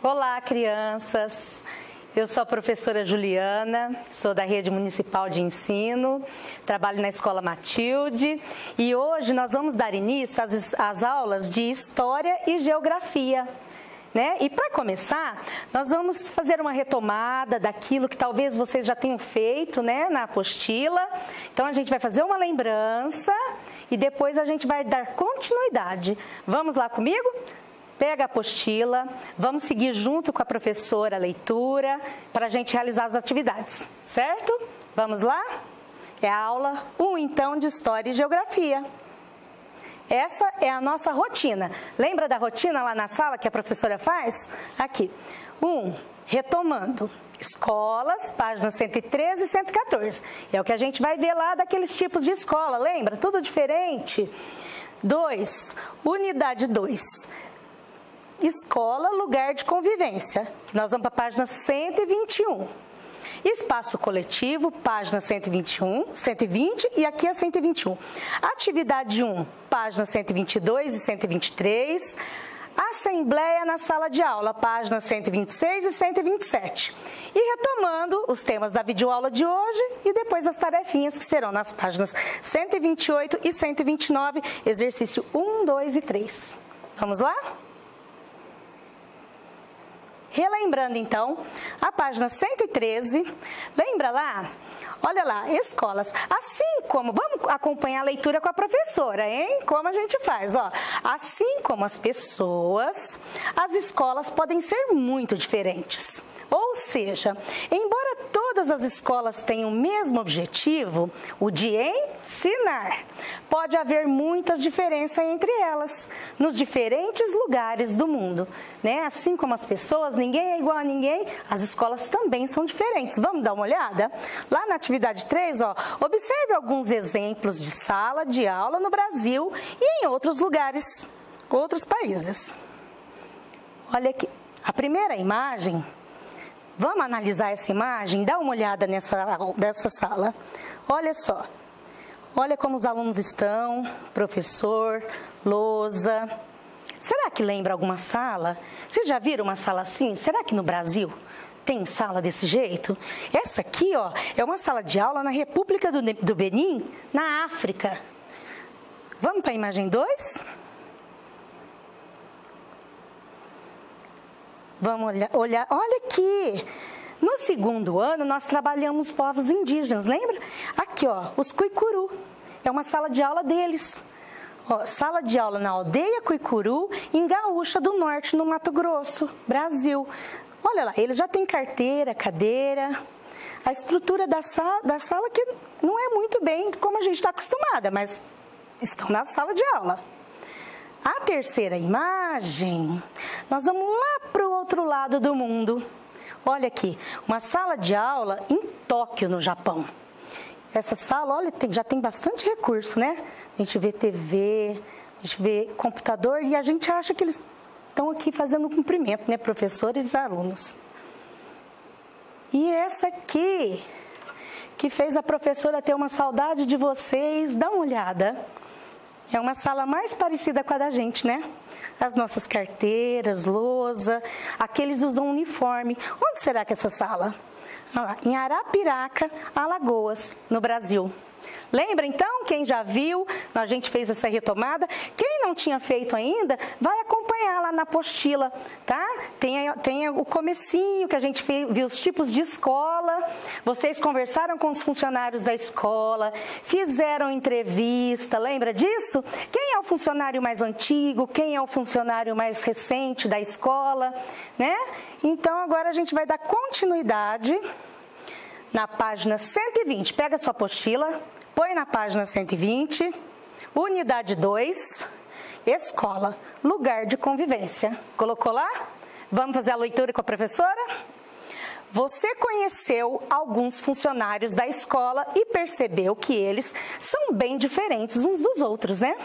Olá, crianças! Eu sou a professora Juliana, sou da Rede Municipal de Ensino, trabalho na Escola Matilde e hoje nós vamos dar início às aulas de História e Geografia. E para começar, nós vamos fazer uma retomada daquilo que talvez vocês já tenham feito na apostila. Então a gente vai fazer uma lembrança e depois a gente vai dar continuidade. Vamos lá comigo? Pega a apostila, vamos seguir junto com a professora a leitura para a gente realizar as atividades, certo? Vamos lá? É a aula 1, então, de História e Geografia. Essa é a nossa rotina. Lembra da rotina lá na sala que a professora faz? Aqui. 1, retomando. Escolas, páginas 113 e 114. É o que a gente vai ver lá daqueles tipos de escola, lembra? Tudo diferente. 2, unidade 2. Escola, lugar de convivência. Nós vamos para a página 121. Espaço coletivo, página 121, 120 e aqui é 121. Atividade 1, página 122 e 123. Assembleia na sala de aula, página 126 e 127. E retomando os temas da videoaula de hoje e depois as tarefinhas que serão nas páginas 128 e 129, exercício 1, 2 e 3. Vamos lá? Relembrando, então, a página 113, lembra lá? Olha lá, escolas. Assim como, vamos acompanhar a leitura com a professora, hein? Como a gente faz, ó. Assim como as pessoas, as escolas podem ser muito diferentes. Ou seja, embora todas as escolas tenham o mesmo objetivo, o de ensinar, pode haver muitas diferenças entre elas, nos diferentes lugares do mundo. Assim como as pessoas, ninguém é igual a ninguém, as escolas também são diferentes. Vamos dar uma olhada? Lá na atividade 3, ó, observe alguns exemplos de sala de aula no Brasil e em outros lugares, outros países. Olha aqui, a primeira imagem. Vamos analisar essa imagem? Dá uma olhada nessa sala. Olha só. Olha como os alunos estão, professor, lousa. Será que lembra alguma sala? Vocês já viram uma sala assim? Será que no Brasil tem sala desse jeito? Essa aqui, ó, é uma sala de aula na República do Benin, na África. Vamos para a imagem 2? Vamos olhar, olha aqui, no segundo ano nós trabalhamos povos indígenas, lembra? Aqui, ó, os Cuicuru, é uma sala de aula deles. Ó, sala de aula na aldeia Cuicuru, em Gaúcha do Norte, no Mato Grosso, Brasil. Olha lá, eles já têm carteira, cadeira, a estrutura da sala que não é muito bem como a gente está acostumada, mas estão na sala de aula. A terceira imagem, nós vamos lá para o outro lado do mundo. Olha aqui, uma sala de aula em Tóquio, no Japão. Essa sala, olha, já tem bastante recurso, né? A gente vê TV, a gente vê computador e a gente acha que eles estão aqui fazendo um cumprimento, né? Professores e alunos. E essa aqui, que fez a professora ter uma saudade de vocês, dá uma olhada. É uma sala mais parecida com a da gente, né? As nossas carteiras, lousa, aqueles usam uniforme. Onde será que é essa sala? Em Arapiraca, Alagoas, no Brasil. Lembra então, quem já viu, a gente fez essa retomada. Quem não tinha feito ainda, vai acompanhar lá na apostila, tá? Tem o comecinho que a gente viu os tipos de escola. Vocês conversaram com os funcionários da escola, fizeram entrevista, lembra disso? Quem é o funcionário mais antigo, quem é o funcionário mais recente da escola, né? Então agora a gente vai dar continuidade na página 120. Pega a sua apostila. Põe na página 120, unidade 2, escola, lugar de convivência. Colocou lá? Vamos fazer a leitura com a professora? Você conheceu alguns funcionários da escola e percebeu que eles são bem diferentes uns dos outros, né?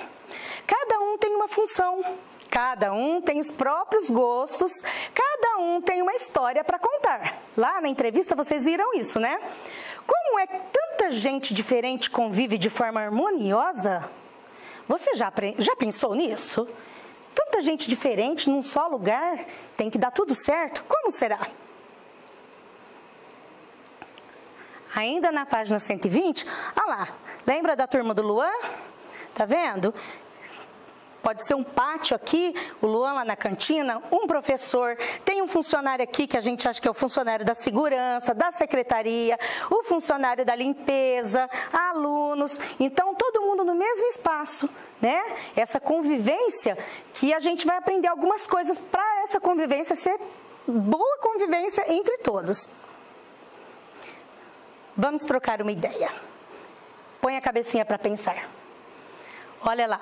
Cada um tem uma função, cada um tem os próprios gostos, cada um tem uma história para contar. Lá na entrevista vocês viram isso, né? Como é tanta gente diferente convive de forma harmoniosa? Você já pensou nisso? Tanta gente diferente num só lugar, tem que dar tudo certo. Como será? Ainda na página 120, olha lá, lembra da turma do Luan? Tá vendo? Pode ser um pátio aqui, o Luan lá na cantina, um professor, tem um funcionário aqui que a gente acha que é o funcionário da segurança, da secretaria, o funcionário da limpeza, alunos, então todo mundo no mesmo espaço, né? Essa convivência que a gente vai aprender algumas coisas para essa convivência ser boa convivência entre todos. Vamos trocar uma ideia. Põe a cabecinha para pensar. Olha lá.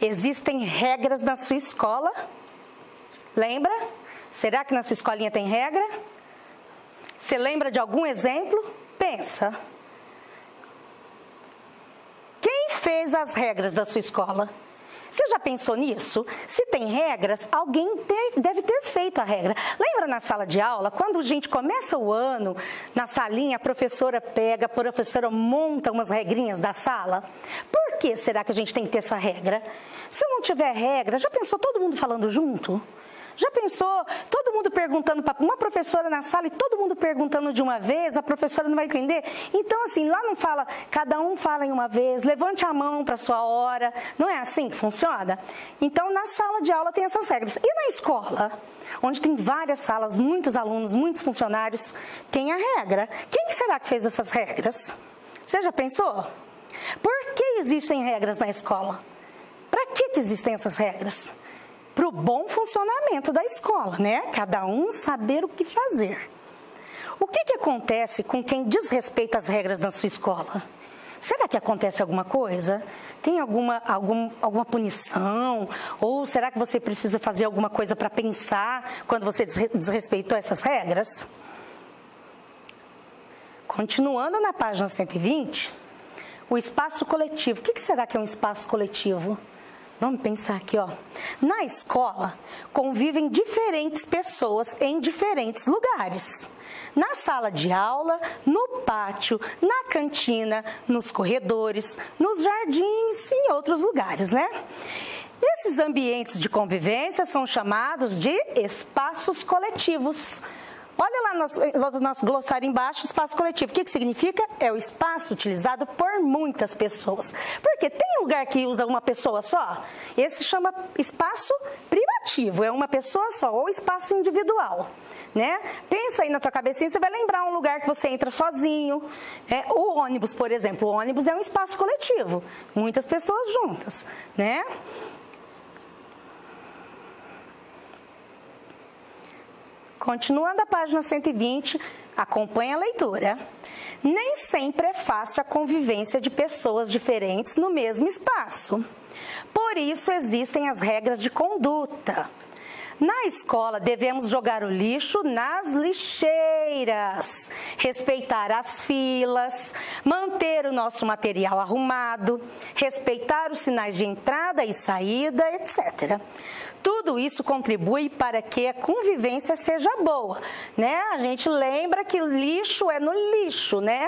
Existem regras na sua escola? Lembra? Será que na sua escolinha tem regra? Você lembra de algum exemplo? Pensa. Quem fez as regras da sua escola? Você já pensou nisso? Se tem regras, alguém deve ter feito a regra. Lembra na sala de aula, quando a gente começa o ano, na salinha, a professora monta umas regrinhas da sala? Por que será que a gente tem que ter essa regra? Se eu não tiver regra, já pensou todo mundo falando junto? Já pensou todo mundo perguntando para uma professora na sala e todo mundo perguntando de uma vez, a professora não vai entender? Então, assim, lá não fala, cada um fala em uma vez, levante a mão para a sua hora. Não é assim que funciona? Então, na sala de aula tem essas regras. E na escola, onde tem várias salas, muitos alunos, muitos funcionários, tem a regra. Quem será que fez essas regras? Você já pensou? Por que existem regras na escola? Para que existem essas regras? Para o bom funcionamento da escola, né? Cada um saber o que fazer. O que acontece com quem desrespeita as regras na sua escola? Será que acontece alguma coisa? Tem alguma punição? Ou será que você precisa fazer alguma coisa para pensar quando você desrespeitou essas regras? Continuando na página 120, o espaço coletivo. O que será que é um espaço coletivo? Vamos pensar aqui, ó. Na escola, convivem diferentes pessoas em diferentes lugares. Na sala de aula, no pátio, na cantina, nos corredores, nos jardins e em outros lugares, né? Esses ambientes de convivência são chamados de espaços coletivos. Olha lá no nosso glossário embaixo, espaço coletivo. O que significa? É o espaço utilizado por muitas pessoas. Porque tem lugar que usa uma pessoa só? Esse chama espaço privativo, é uma pessoa só, ou espaço individual. Né? Pensa aí na tua cabecinha, você vai lembrar um lugar que você entra sozinho. O ônibus, por exemplo. O ônibus é um espaço coletivo, muitas pessoas juntas, né? Continuando a página 120, acompanhe a leitura. Nem sempre é fácil a convivência de pessoas diferentes no mesmo espaço. Por isso existem as regras de conduta. Na escola, devemos jogar o lixo nas lixeiras, respeitar as filas, manter o nosso material arrumado, respeitar os sinais de entrada e saída, etc. Tudo isso contribui para que a convivência seja boa, né? A gente lembra que lixo é no lixo, né?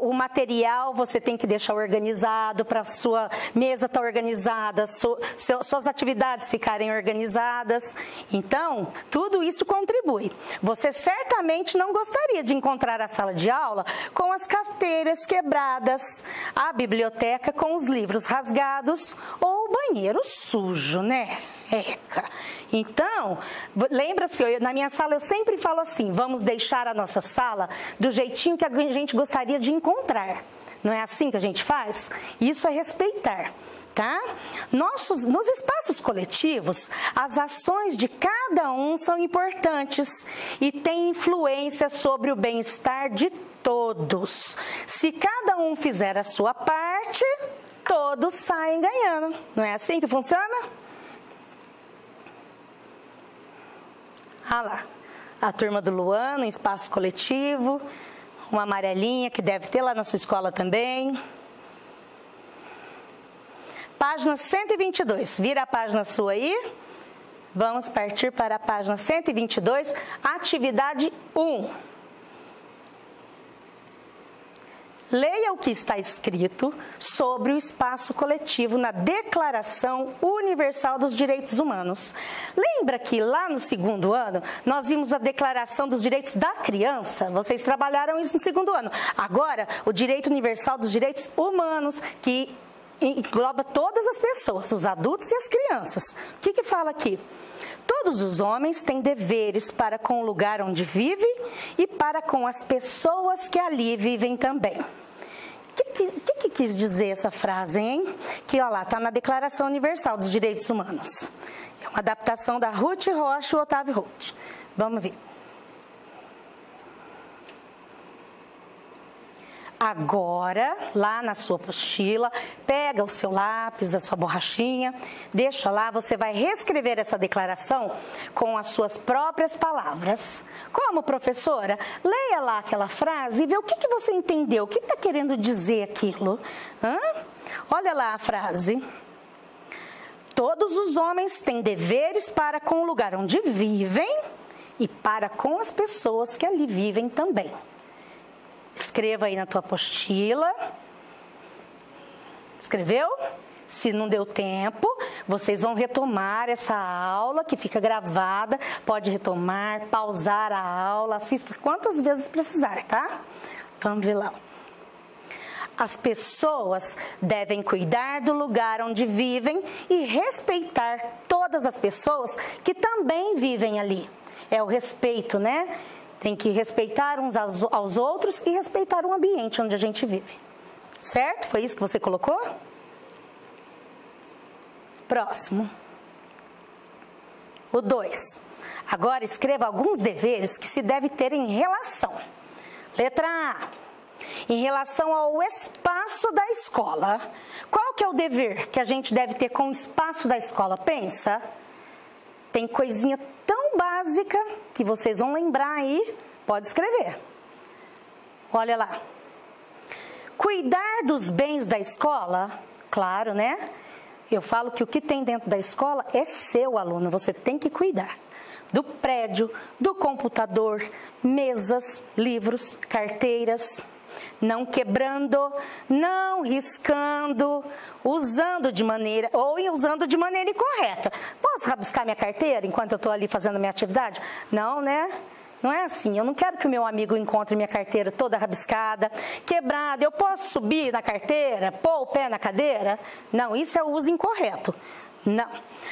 O material você tem que deixar organizado para a sua mesa estar organizada, suas atividades ficarem organizadas. Então, tudo isso contribui. Você certamente não gostaria de encontrar a sala de aula com as carteiras quebradas, a biblioteca com os livros rasgados ou o banheiro sujo, né? Então, lembra-se, na minha sala eu sempre falo assim, vamos deixar a nossa sala do jeitinho que a gente gostaria de encontrar. Não é assim que a gente faz? Isso é respeitar, tá? Nos espaços coletivos, as ações de cada um são importantes e têm influência sobre o bem-estar de todos. Se cada um fizer a sua parte, todos saem ganhando. Não é assim que funciona? Ah lá, a turma do Luan, no espaço coletivo, uma amarelinha que deve ter lá na sua escola também. Página 122, vira a página sua aí. Vamos partir para a página 122, atividade 1. Leia o que está escrito sobre o espaço coletivo na Declaração Universal dos Direitos Humanos. Lembra que lá no segundo ano nós vimos a Declaração dos Direitos da Criança? Vocês trabalharam isso no segundo ano. Agora, o Direito Universal dos Direitos Humanos, que engloba todas as pessoas, os adultos e as crianças. O que fala aqui? Todos os homens têm deveres para com o lugar onde vivem e para com as pessoas que ali vivem também. O que quis dizer essa frase, hein? Que, ó lá, está na Declaração Universal dos Direitos Humanos. É uma adaptação da Ruth Rocha e Otávio Roth. Vamos ver. Agora, lá na sua apostila, pega o seu lápis, a sua borrachinha, deixa lá, você vai reescrever essa declaração com as suas próprias palavras. Como, professora? Leia lá aquela frase e vê o que você entendeu, o que está querendo dizer aquilo. Olha lá a frase. Todos os homens têm deveres para com o lugar onde vivem e para com as pessoas que ali vivem também. Escreva aí na tua apostila. Escreveu? Se não deu tempo, vocês vão retomar essa aula que fica gravada. Pode retomar, pausar a aula, assista quantas vezes precisar, tá? Vamos ver lá. As pessoas devem cuidar do lugar onde vivem e respeitar todas as pessoas que também vivem ali. É o respeito, né? Tem que respeitar uns aos outros e respeitar o ambiente onde a gente vive. Certo? Foi isso que você colocou? Próximo. O 2. Agora escreva alguns deveres que se deve ter em relação. Letra A. Em relação ao espaço da escola. Qual que é o dever que a gente deve ter com o espaço da escola? Pensa. Tem coisinha tão básica que vocês vão lembrar aí, pode escrever. Olha lá. Cuidar dos bens da escola, claro, né? Eu falo que o que tem dentro da escola é seu, aluno, você tem que cuidar. Do prédio, do computador, mesas, livros, carteiras. Não quebrando, não riscando, usando de maneira incorreta. Posso rabiscar minha carteira enquanto eu estou ali fazendo minha atividade? Não, né? Não é assim. Eu não quero que o meu amigo encontre minha carteira toda rabiscada, quebrada. Eu posso subir na carteira, pôr o pé na cadeira? Não, isso é o uso incorreto. Não.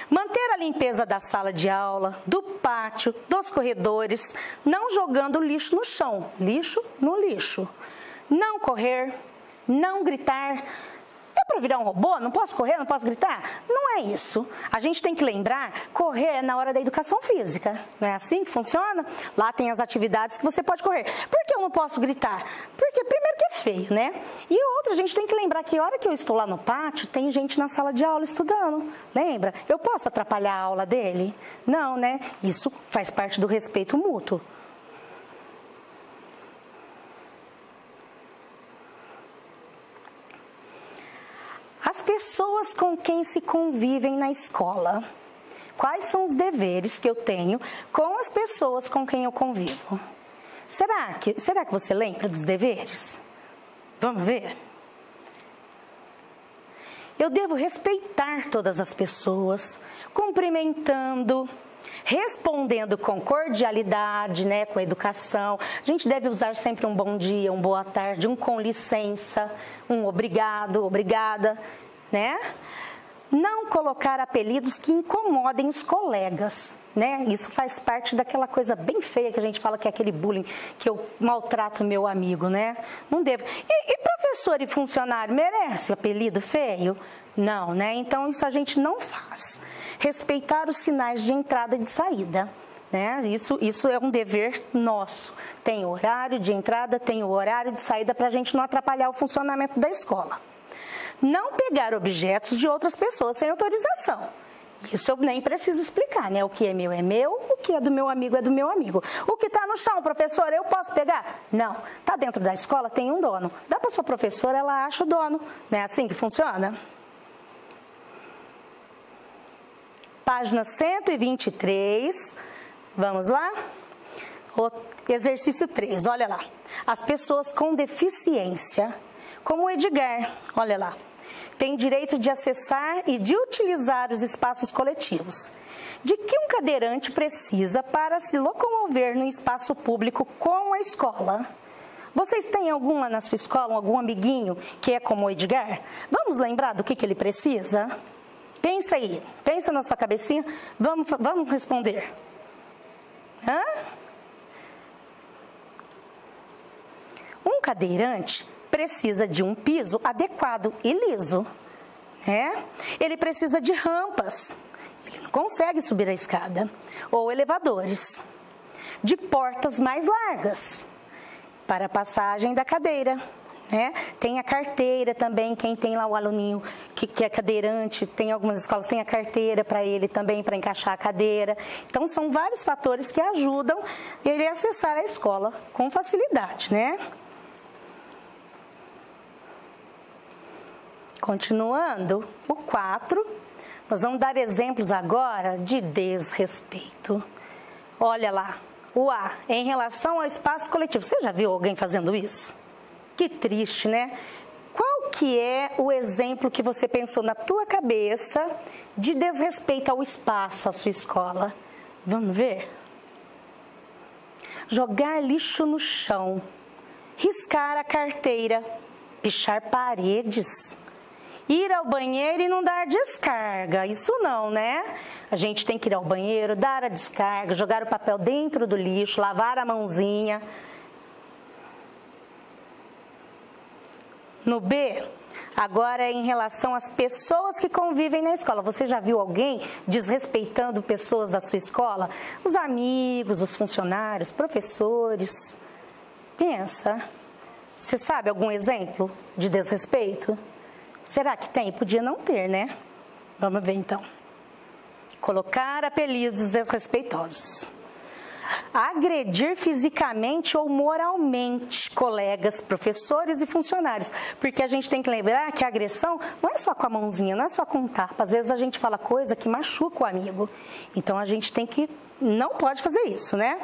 Manter a limpeza da sala de aula, do pátio, dos corredores, não jogando lixo no chão. Lixo no lixo. Não correr, não gritar. É para virar um robô? Não posso correr, não posso gritar? Não é isso. A gente tem que lembrar, correr é na hora da educação física. Não é assim que funciona? Lá tem as atividades que você pode correr. Por que eu não posso gritar? Porque primeiro que é feio, né? E outra, a gente tem que lembrar que a hora que eu estou lá no pátio, tem gente na sala de aula estudando. Lembra? Eu posso atrapalhar a aula dele? Não, né? Isso faz parte do respeito mútuo. As pessoas com quem se convivem na escola. Quais são os deveres que eu tenho com as pessoas com quem eu convivo? Será que você lembra dos deveres? Vamos ver? Eu devo respeitar todas as pessoas, cumprimentando, respondendo com cordialidade, né, com educação. A gente deve usar sempre um bom dia, um boa tarde, um com licença, um obrigado, obrigada, né? Não colocar apelidos que incomodem os colegas, né? Isso faz parte daquela coisa bem feia que a gente fala que é aquele bullying, que eu maltrato o meu amigo, né? Não devo. E professor e funcionário merece apelido feio? Não, né? Então isso a gente não faz. Respeitar os sinais de entrada e de saída, né? Isso é um dever nosso. Tem o horário de entrada, tem o horário de saída para a gente não atrapalhar o funcionamento da escola. Não pegar objetos de outras pessoas sem autorização. Isso eu nem preciso explicar, né? O que é meu, o que é do meu amigo é do meu amigo. O que está no chão, professor, eu posso pegar? Não. Está dentro da escola, tem um dono. Dá para sua professora, ela acha o dono. Não é assim que funciona? Página 123. Vamos lá? O exercício 3, olha lá. As pessoas com deficiência, como o Edgar, olha lá, têm direito de acessar e de utilizar os espaços coletivos. De que um cadeirante precisa para se locomover no espaço público com a escola? Vocês têm algum lá na sua escola, algum amiguinho que é como o Edgar? Vamos lembrar do que ele precisa? Pensa aí, pensa na sua cabecinha, vamos responder. Hã? Um cadeirante precisa de um piso adequado e liso, né? Ele precisa de rampas, ele não consegue subir a escada, ou elevadores, de portas mais largas para a passagem da cadeira, né? Tem a carteira também, quem tem lá o aluninho que é cadeirante, tem algumas escolas, tem a carteira para ele também, para encaixar a cadeira. Então, são vários fatores que ajudam ele a acessar a escola com facilidade, né? Continuando, o 4, nós vamos dar exemplos agora de desrespeito. Olha lá, o A, em relação ao espaço coletivo. Você já viu alguém fazendo isso? Que triste, né? Qual que é o exemplo que você pensou na tua cabeça de desrespeito ao espaço, à sua escola? Vamos ver? Jogar lixo no chão, riscar a carteira, pichar paredes, ir ao banheiro e não dar descarga. Isso não, né? A gente tem que ir ao banheiro, dar a descarga, jogar o papel dentro do lixo, lavar a mãozinha. No B, agora é em relação às pessoas que convivem na escola. Você já viu alguém desrespeitando pessoas da sua escola? Os amigos, os funcionários, professores. Pensa. Você sabe algum exemplo de desrespeito? Será que tem? Podia não ter, né? Vamos ver então. Colocar apelidos desrespeitosos. Agredir fisicamente ou moralmente colegas, professores e funcionários. Porque a gente tem que lembrar que a agressão não é só com a mãozinha, não é só com um tapa. Às vezes a gente fala coisa que machuca o amigo. Então a gente tem que... não pode fazer isso, né?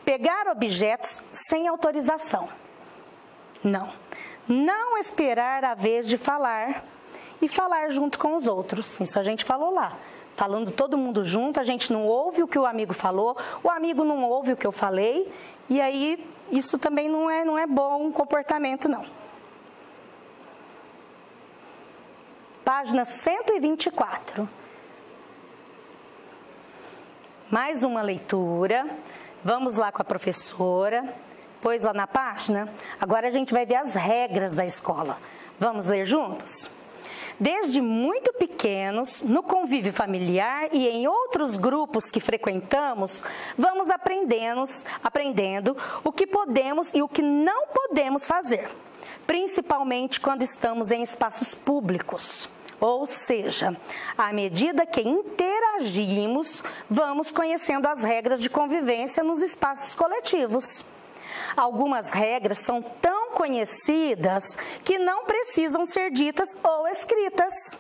Pegar objetos sem autorização. Não. Não esperar a vez de falar e falar junto com os outros. Isso a gente falou lá. Falando todo mundo junto, a gente não ouve o que o amigo falou, o amigo não ouve o que eu falei, e aí isso também não é bom comportamento, não. Página 124. Mais uma leitura. Vamos lá com a professora. Pôs lá na página. Agora a gente vai ver as regras da escola. Vamos ler juntos? Desde muito pequenos, no convívio familiar e em outros grupos que frequentamos, vamos aprendendo o que podemos e o que não podemos fazer, principalmente quando estamos em espaços públicos. Ou seja, à medida que interagimos, vamos conhecendo as regras de convivência nos espaços coletivos. Algumas regras são tão conhecidas que não precisam ser ditas ou escritas,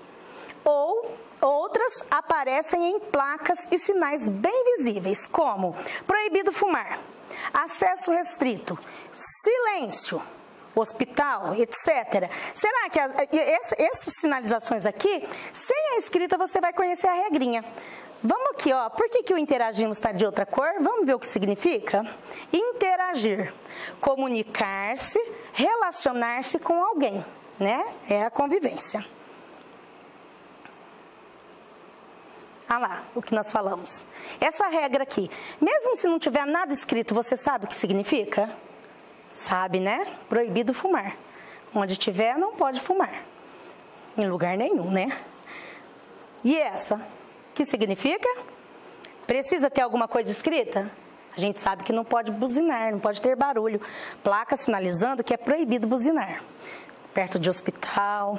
ou outras aparecem em placas e sinais bem visíveis, como proibido fumar, acesso restrito, silêncio, hospital, etc. Será que essas sinalizações aqui, sem a escrita, você vai conhecer a regrinha? Vamos aqui, ó. Por que o interagimos está de outra cor? Vamos ver o que significa? Interagir. Comunicar-se, relacionar-se com alguém, né? É a convivência. Ah lá, o que nós falamos. Essa regra aqui, mesmo se não tiver nada escrito, você sabe o que significa? Sabe, né? Proibido fumar. Onde tiver, não pode fumar. Em lugar nenhum, né? E essa? O que significa? Precisa ter alguma coisa escrita? A gente sabe que não pode buzinar, não pode ter barulho. Placa sinalizando que é proibido buzinar. Perto de hospital.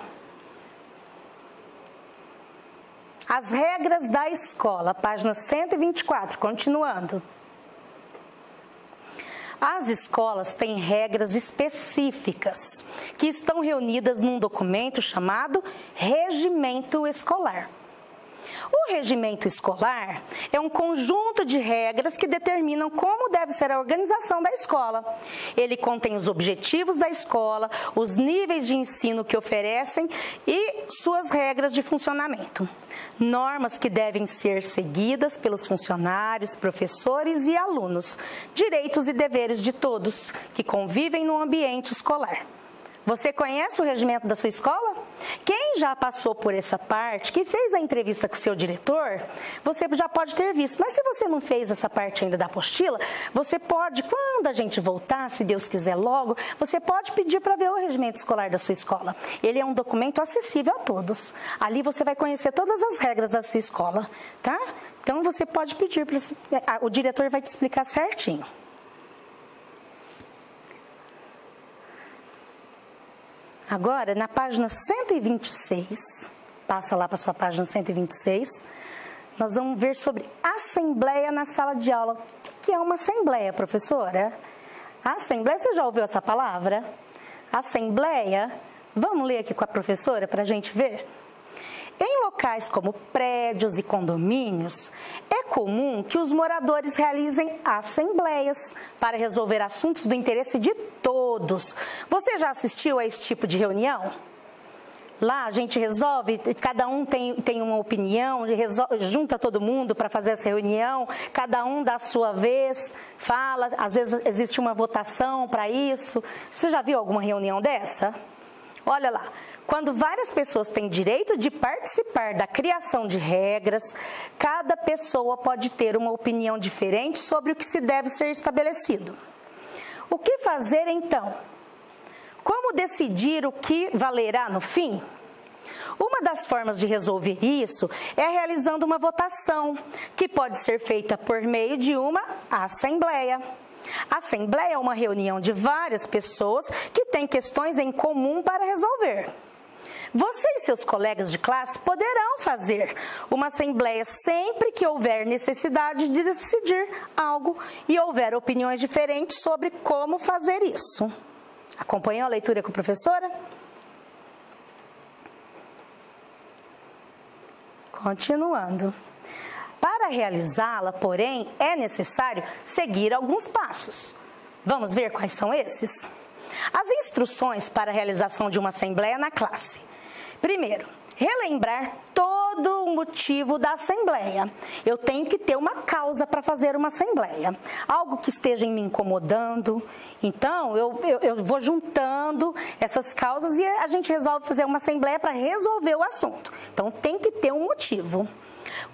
As regras da escola, página 124, continuando. As escolas têm regras específicas que estão reunidas num documento chamado Regimento Escolar. O regimento escolar é um conjunto de regras que determinam como deve ser a organização da escola. Ele contém os objetivos da escola, os níveis de ensino que oferecem e suas regras de funcionamento. Normas que devem ser seguidas pelos funcionários, professores e alunos. Direitos e deveres de todos que convivem no ambiente escolar. Você conhece o regimento da sua escola? Quem já passou por essa parte, que fez a entrevista com o seu diretor, você já pode ter visto. Mas se você não fez essa parte ainda da apostila, você pode, quando a gente voltar, se Deus quiser logo, você pode pedir para ver o regimento escolar da sua escola. Ele é um documento acessível a todos. Ali você vai conhecer todas as regras da sua escola, tá? Então você pode pedir, o diretor vai te explicar certinho. Agora, na página 126, passa lá para a sua página 126, nós vamos ver sobre assembleia na sala de aula. O que é uma assembleia, professora? Assembleia, você já ouviu essa palavra? Assembleia, vamos ler aqui com a professora para a gente ver? Em locais como prédios e condomínios, é comum que os moradores realizem assembleias para resolver assuntos do interesse de todos. Você já assistiu a esse tipo de reunião? Lá a gente resolve, cada um tem uma opinião, junta todo mundo para fazer essa reunião, cada um da sua vez fala, às vezes existe uma votação para isso. Você já viu alguma reunião dessa? Olha lá, quando várias pessoas têm direito de participar da criação de regras, cada pessoa pode ter uma opinião diferente sobre o que se deve ser estabelecido. O que fazer então? Como decidir o que valerá no fim? Uma das formas de resolver isso é realizando uma votação, que pode ser feita por meio de uma assembleia. A assembleia é uma reunião de várias pessoas que têm questões em comum para resolver. Você e seus colegas de classe poderão fazer uma assembleia sempre que houver necessidade de decidir algo e houver opiniões diferentes sobre como fazer isso. Acompanhou a leitura com a professora? Continuando. Para realizá-la, porém, é necessário seguir alguns passos. Vamos ver quais são esses? As instruções para a realização de uma assembleia na classe. Primeiro, relembrar todo o motivo da assembleia. Eu tenho que ter uma causa para fazer uma assembleia. Algo que esteja me incomodando. Então, eu vou juntando essas causas e a gente resolve fazer uma assembleia para resolver o assunto. Então, tem que ter um motivo.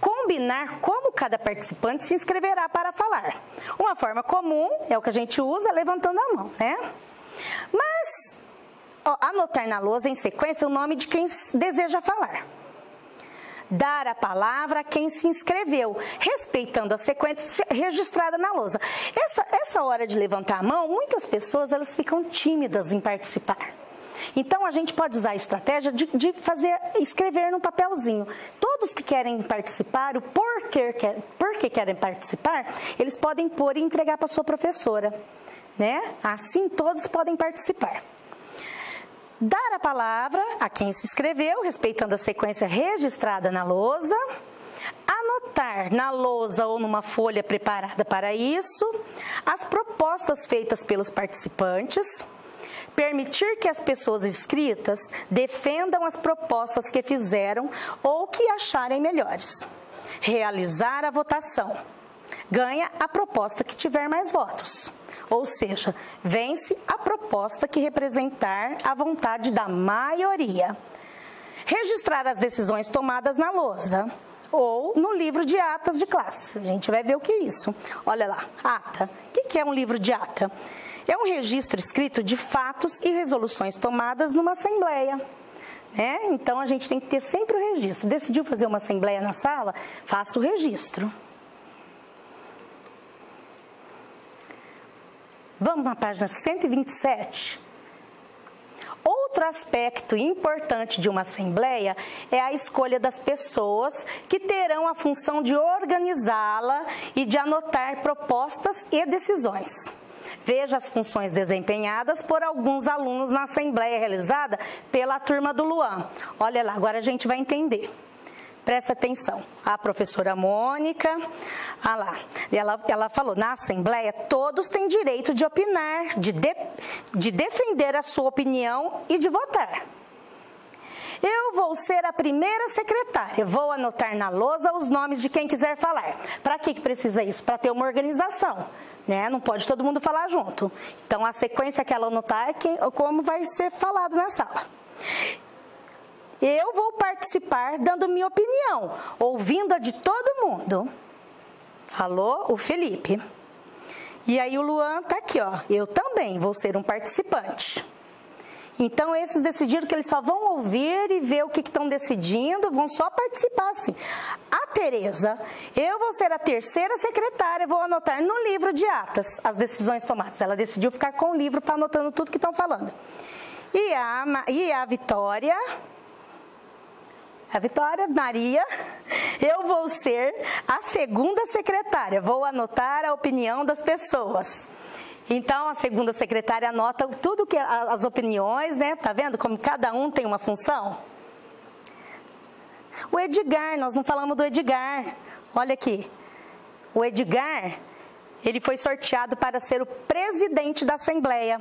Combinar como cada participante se inscreverá para falar. Uma forma comum, é o que a gente usa, levantando a mão, né? Mas, anotar na lousa em sequência o nome de quem deseja falar. Dar a palavra a quem se inscreveu, respeitando a sequência registrada na lousa. Essa hora de levantar a mão, muitas pessoas elas ficam tímidas em participar. Então, a gente pode usar a estratégia de escrever no papelzinho. Todos que querem participar, o porquê querem participar, eles podem pôr e entregar para a sua professora, né? Assim, todos podem participar. Dar a palavra a quem se inscreveu, respeitando a sequência registrada na lousa. Anotar na lousa ou numa folha preparada para isso as propostas feitas pelos participantes. Permitir que as pessoas inscritas defendam as propostas que fizeram ou que acharem melhores. Realizar a votação. Ganha a proposta que tiver mais votos. Ou seja, vence a proposta que representar a vontade da maioria. Registrar as decisões tomadas na lousa ou no livro de atas de classe. A gente vai ver o que é isso. Olha lá, ata. O que é um livro de ata? É um registro escrito de fatos e resoluções tomadas numa assembleia. Né? Então, a gente tem que ter sempre o registro. Decidiu fazer uma assembleia na sala? Faça o registro. Vamos na página 127. Outro aspecto importante de uma assembleia é a escolha das pessoas que terão a função de organizá-la e de anotar propostas e decisões. Veja as funções desempenhadas por alguns alunos na assembleia realizada pela turma do Luan. Olha lá, agora a gente vai entender. Presta atenção. A professora Mônica, lá, ela falou, na Assembleia, todos têm direito de opinar, de defender a sua opinião e de votar. Eu vou ser a primeira secretária, vou anotar na lousa os nomes de quem quiser falar. Para que precisa isso? Para ter uma organização, né? Não pode todo mundo falar junto. Então, a sequência que ela anotar é como vai ser falado na sala. Eu vou participar dando minha opinião, ouvindo a de todo mundo. Falou o Felipe. E aí o Luan tá aqui, ó. Eu também vou ser um participante. Então, esses decidiram que eles só vão ouvir e ver o que estão decidindo, vão só participar, assim. A Tereza, eu vou ser a terceira secretária, vou anotar no livro de atas as decisões tomadas. Ela decidiu ficar com o livro para anotando tudo que estão falando. E a Vitória, Maria, eu vou ser a segunda secretária, vou anotar a opinião das pessoas. Então, a segunda secretária anota tudo que as opiniões, né? Tá vendo como cada um tem uma função? O Edgar, nós não falamos do Edgar. Olha aqui. O Edgar, ele foi sorteado para ser o presidente da Assembleia.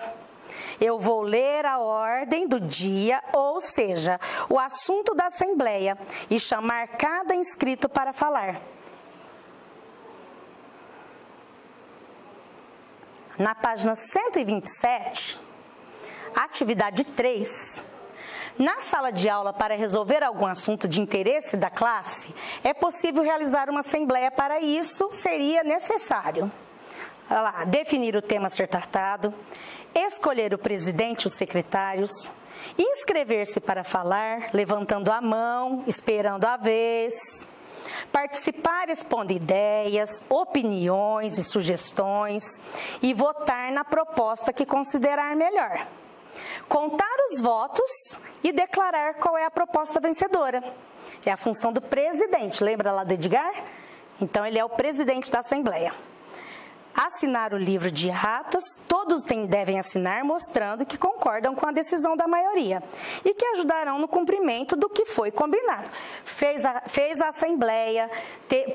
Eu vou ler a ordem do dia, ou seja, o assunto da Assembleia, e chamar cada inscrito para falar. Na página 127, atividade 3, na sala de aula para resolver algum assunto de interesse da classe, é possível realizar uma assembleia. Para isso, seria necessário, olha lá, definir o tema a ser tratado, escolher o presidente e os secretários, inscrever-se para falar, levantando a mão, esperando a vez. Participar expondo ideias, opiniões e sugestões e votar na proposta que considerar melhor. Contar os votos e declarar qual é a proposta vencedora. É a função do presidente, lembra lá do Edgar? Então, ele é o presidente da Assembleia. Assinar o livro de atas, todos devem assinar mostrando que concordam com a decisão da maioria e que ajudarão no cumprimento do que foi combinado. Fez a Assembleia,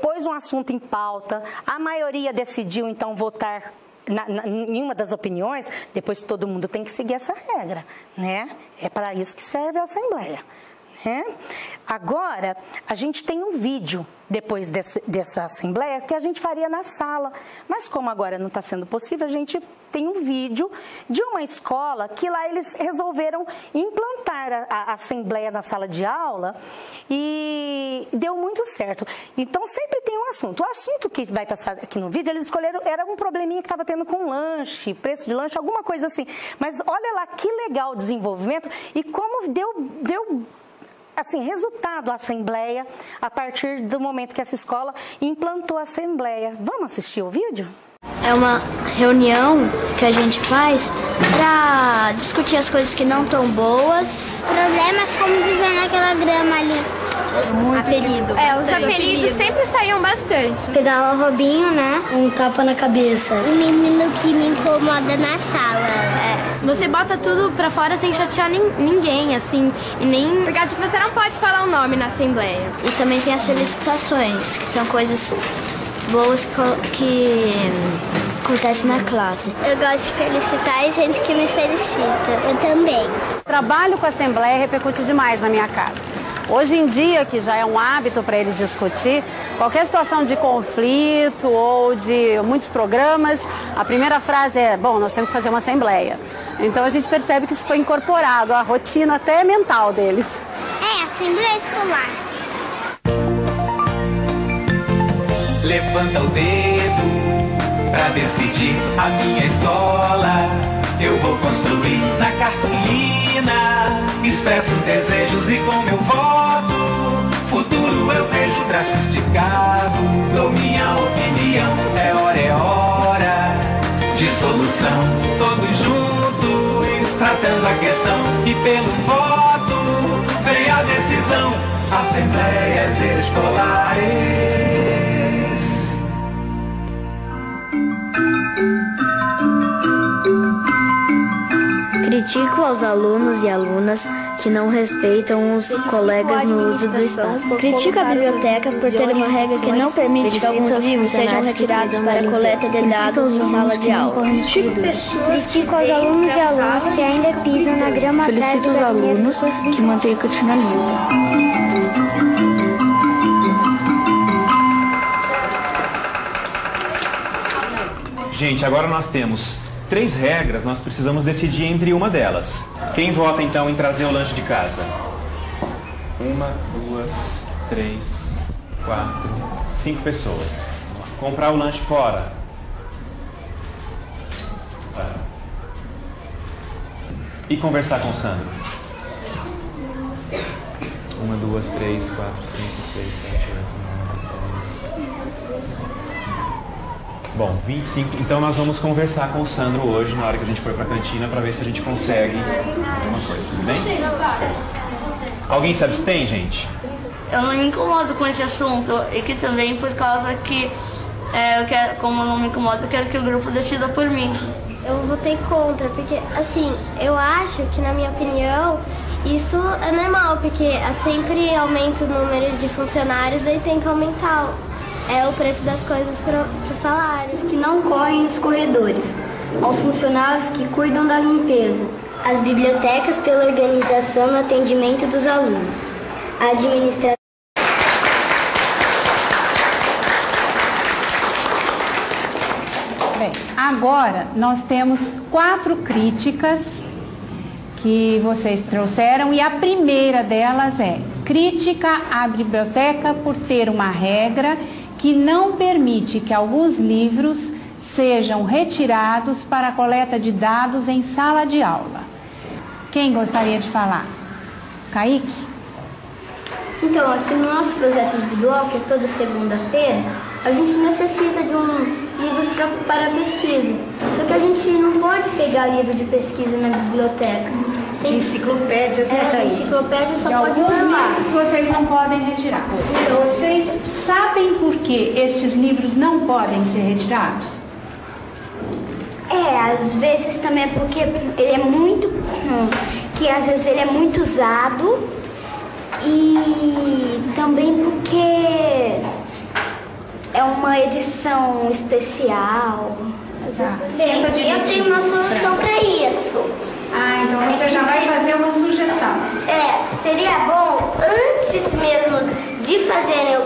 pôs um assunto em pauta, a maioria decidiu então votar em uma das opiniões, depois todo mundo tem que seguir essa regra, né? É para isso que serve a Assembleia. Agora, a gente tem um vídeo depois dessa assembleia que a gente faria na sala, mas como agora não está sendo possível, a gente tem um vídeo de uma escola que lá eles resolveram implantar a assembleia na sala de aula e deu muito certo. Então, sempre tem um assunto. O assunto que vai passar aqui no vídeo, eles escolheram, era um probleminha que estava tendo com lanche, preço de lanche, alguma coisa assim. Mas olha lá que legal o desenvolvimento e como deu assim, resultado a Assembleia a partir do momento que essa escola implantou a Assembleia. Vamos assistir o vídeo? É uma reunião que a gente faz para discutir as coisas que não estão boas. Problemas como pisar naquela grama ali. Apelido. Os apelidos sempre saíam bastante. Pegar o Robinho, né? Um tapa na cabeça. O menino que me incomoda na sala. Você bota tudo pra fora sem chatear ninguém, assim, e nem... Porque você não pode falar o nome na assembleia. E também tem as felicitações, que são coisas boas que acontecem na classe. Eu gosto de felicitar e gente que me felicita. Eu também. O trabalho com a assembleia repercute demais na minha casa. Hoje em dia, que já é um hábito para eles discutir, qualquer situação de conflito ou de muitos programas, a primeira frase é, bom, nós temos que fazer uma assembleia. Então a gente percebe que isso foi incorporado à rotina até mental deles. Assembleia escolar. Levanta o dedo pra decidir a minha escola. Eu vou construir na cartolina, expresso desejos e com meu voto, futuro eu vejo braço esticado. Dou minha opinião, é hora de solução. Todos juntos, tratando a questão e pelo voto vem a decisão. Assembleias escolares. Critico aos alunos e alunas que não respeitam os colegas no uso do espaço. Critica a biblioteca por ter uma regra que não permite que alguns livros sejam retirados para a coleta de dados em sala de aula. Critico os alunos e alunas que ainda pisam na grama atrás Felicito os alunos que mantêm a cantina limpa. Gente, agora nós temos 3 regras, nós precisamos decidir entre uma delas. Quem vota então em trazer o lanche de casa? 1, 2, 3, 4, 5 pessoas. Comprar o lanche fora? E conversar com o Sandro? 1, 2, 3, 4, 5, 6, 7, 8, 9, 10. Bom, 25. Então nós vamos conversar com o Sandro hoje, na hora que a gente for pra cantina, pra ver se a gente consegue alguma coisa, tudo bem? Alguém se abstém, gente? Eu não me incomodo com esse assunto, e que também por causa que, como eu não me incomodo, eu quero que o grupo decida por mim. Eu votei contra, porque, assim, eu acho que, na minha opinião, isso é normal, porque sempre aumenta o número de funcionários, aí tem que aumentar o preço das coisas para o salário. Que não correm nos corredores, aos funcionários que cuidam da limpeza, as bibliotecas pela organização no atendimento dos alunos, a administração. Bem, agora nós temos 4 críticas que vocês trouxeram e a primeira delas é crítica à biblioteca por ter uma regra que não permite que alguns livros sejam retirados para a coleta de dados em sala de aula. Quem gostaria de falar? Kaique? Então, aqui no nosso projeto individual, que é toda segunda-feira, a gente necessita de livros para pesquisa. Só que a gente não pode pegar livro de pesquisa na biblioteca. De enciclopédias, né, Kaique? Enciclopédia só pode levar. Vocês não podem retirar. Então, vocês sabem por que estes livros não podem ser retirados? Às vezes também é porque ele é muito... que às vezes ele é muito usado e também porque é uma edição especial. Bem, eu tenho uma solução para isso. Então você já vai fazer uma sugestão. Seria bom, antes mesmo de fazerem o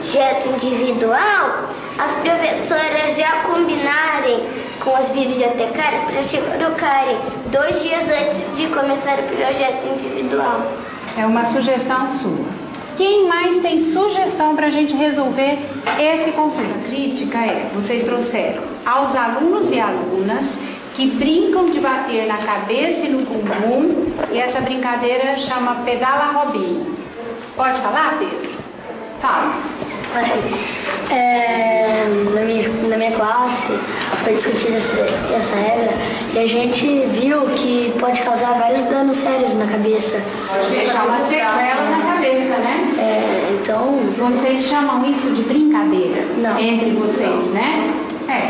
projeto individual, as professoras já combinarem com as bibliotecárias para colocarem 2 dias antes de começar o projeto individual. É uma sugestão sua. Quem mais tem sugestão para a gente resolver esse conflito? A crítica vocês trouxeram aos alunos e alunas que brincam de bater na cabeça e no bumbum, e essa brincadeira chama Pedala Robinho. Pode falar, Pedro? Fala. Na minha classe foi discutida essa regra e a gente viu que pode causar vários danos sérios na cabeça. Pode deixar uma sequela na cabeça, né? Então... Vocês chamam isso de brincadeira? Não. Entre vocês, né?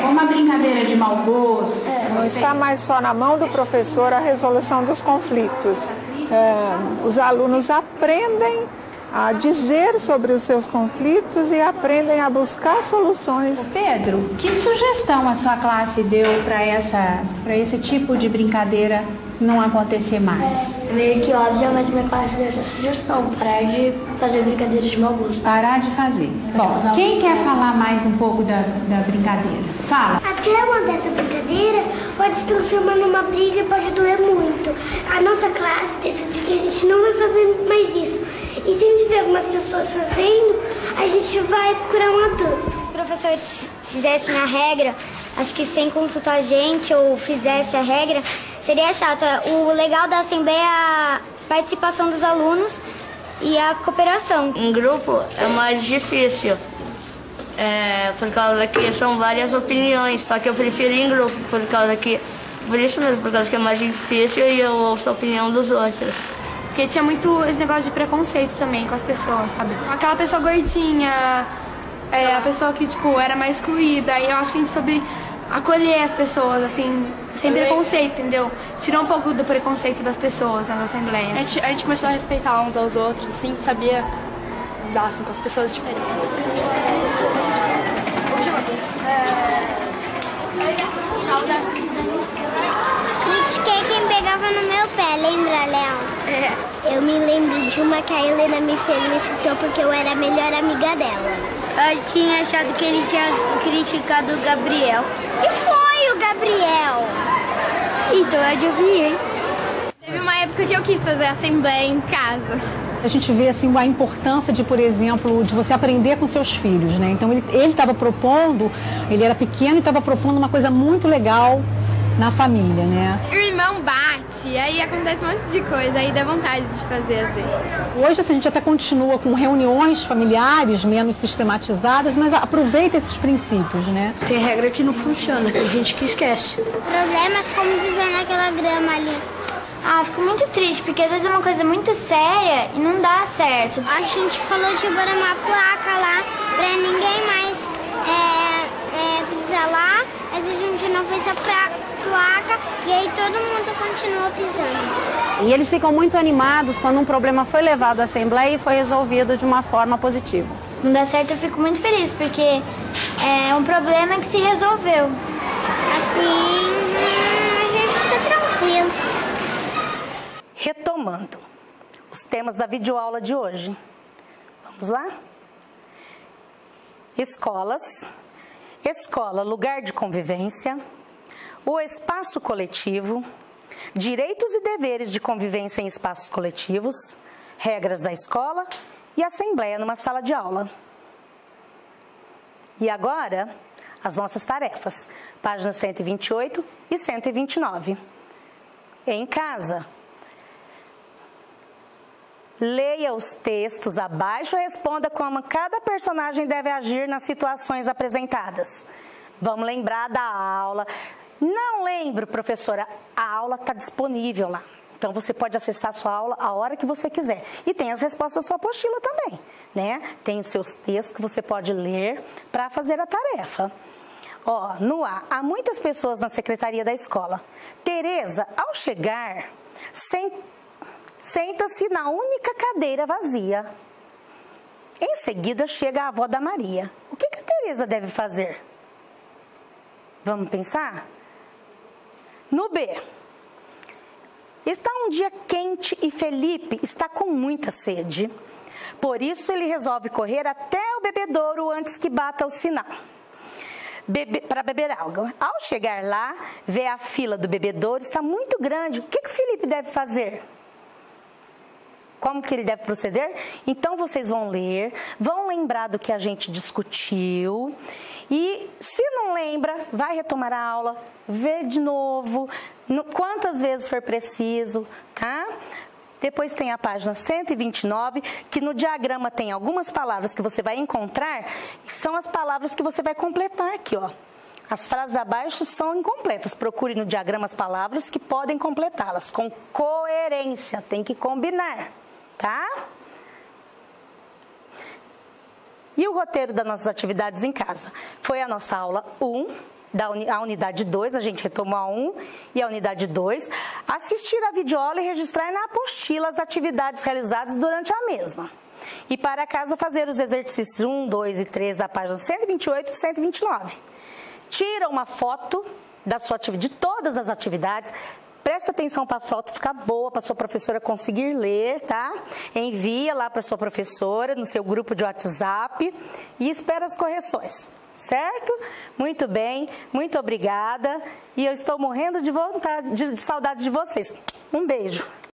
Foi uma brincadeira de mau gosto. Não está mais só na mão do professor a resolução dos conflitos. Os alunos aprendem a dizer sobre os seus conflitos e aprendem a buscar soluções. Pedro, que sugestão a sua classe deu para esse tipo de brincadeira não acontecer mais? É meio que óbvio, mas minha classe deu essa sugestão, parar de fazer brincadeiras de mau gosto. Parar de fazer. Bom, quem quer falar mais um pouco da brincadeira? Fala. Até uma dessa brincadeira pode se transformar numa briga e pode doer muito. A nossa classe decidiu que a gente não vai fazer mais isso. E se a gente ver algumas pessoas fazendo, a gente vai procurar um adulto. Se os professores fizessem a regra, acho que sem consultar a gente ou fizesse a regra, seria chato. O legal da Assembleia é a participação dos alunos e a cooperação. Em grupo é mais difícil, por causa que são várias opiniões, só que eu prefiro ir em grupo, por isso mesmo, por causa que é mais difícil e eu ouço a opinião dos outros. Porque tinha muito esse negócio de preconceito também com as pessoas, sabe? Aquela pessoa gordinha, a pessoa que, era mais excluída. E eu acho que a gente soube acolher as pessoas, assim, sem preconceito, entendeu? Tirar um pouco do preconceito das pessoas nas assembleias. A gente começou a respeitar uns aos outros, assim, sabia lidar assim, com as pessoas diferentes. Critiquei quem pegava no meu pé, lembra, Léo? Eu me lembro de uma que a Helena me felicitou porque eu era a melhor amiga dela. Eu tinha achado que ele tinha criticado o Gabriel. E foi o Gabriel! Então eu adivinhei. Teve uma época que eu quis fazer assembleia em casa. A gente vê assim a importância de, por exemplo, de você aprender com seus filhos, né? Então ele estava propondo, ele era pequeno e estava propondo uma coisa muito legal na família, né? O irmão bate, aí acontece um monte de coisa, aí dá vontade de fazer às vezes. Hoje assim, a gente até continua com reuniões familiares menos sistematizadas, mas aproveita esses princípios, né? Tem regra que não funciona, tem gente que esquece. Problemas como pisar naquela grama ali. Ah, fico muito triste, porque às vezes é uma coisa muito séria e não dá certo. A gente falou de pôr uma placa lá pra ninguém mais pisar lá, mas a gente não fez a placa e aí todo mundo continuou pisando. E eles ficam muito animados quando um problema foi levado à Assembleia e foi resolvido de uma forma positiva. Não dá certo, eu fico muito feliz, porque é um problema que se resolveu. Assim, a gente fica tranquilo. Retomando os temas da videoaula de hoje. Vamos lá? Escolas. Escola, lugar de convivência. O espaço coletivo. Direitos e deveres de convivência em espaços coletivos. Regras da escola. E assembleia numa sala de aula. E agora, as nossas tarefas. Páginas 128 e 129. Em casa. Leia os textos abaixo e responda como cada personagem deve agir nas situações apresentadas. Vamos lembrar da aula. Não lembro, professora, a aula está disponível lá. Então, você pode acessar a sua aula a hora que você quiser. E tem as respostas da sua apostila também, né? Tem os seus textos que você pode ler para fazer a tarefa. Ó, no A, há muitas pessoas na secretaria da escola. Tereza, ao chegar, senta-se na única cadeira vazia. Em seguida, chega a avó da Maria. O que a Tereza deve fazer? Vamos pensar? No B. Está um dia quente e Felipe está com muita sede. Por isso, ele resolve correr até o bebedouro antes que bata o sinal. Para beber água. Ao chegar lá, vê a fila do bebedouro, está muito grande. O que o Felipe deve fazer? Como que ele deve proceder? Então, vocês vão ler, vão lembrar do que a gente discutiu e, se não lembra, vai retomar a aula, vê de novo, quantas vezes for preciso, tá? Depois tem a página 129, que no diagrama tem algumas palavras que você vai encontrar, e são as palavras que você vai completar aqui, ó. As frases abaixo são incompletas. Procure no diagrama as palavras que podem completá-las, com coerência, tem que combinar. Tá? E o roteiro das nossas atividades em casa? Foi a nossa aula 1, a unidade 2, a gente retomou a 1 e a unidade 2. Assistir a videoaula e registrar na apostila as atividades realizadas durante a mesma. E para casa fazer os exercícios 1, 2 e 3 da página 128 e 129. Tira uma foto de todas as atividades. Presta atenção para a foto ficar boa, para a sua professora conseguir ler, tá? Envia lá para a sua professora, no seu grupo de WhatsApp e espera as correções, certo? Muito bem, muito obrigada. E eu estou morrendo de vontade, de saudade de vocês. Um beijo.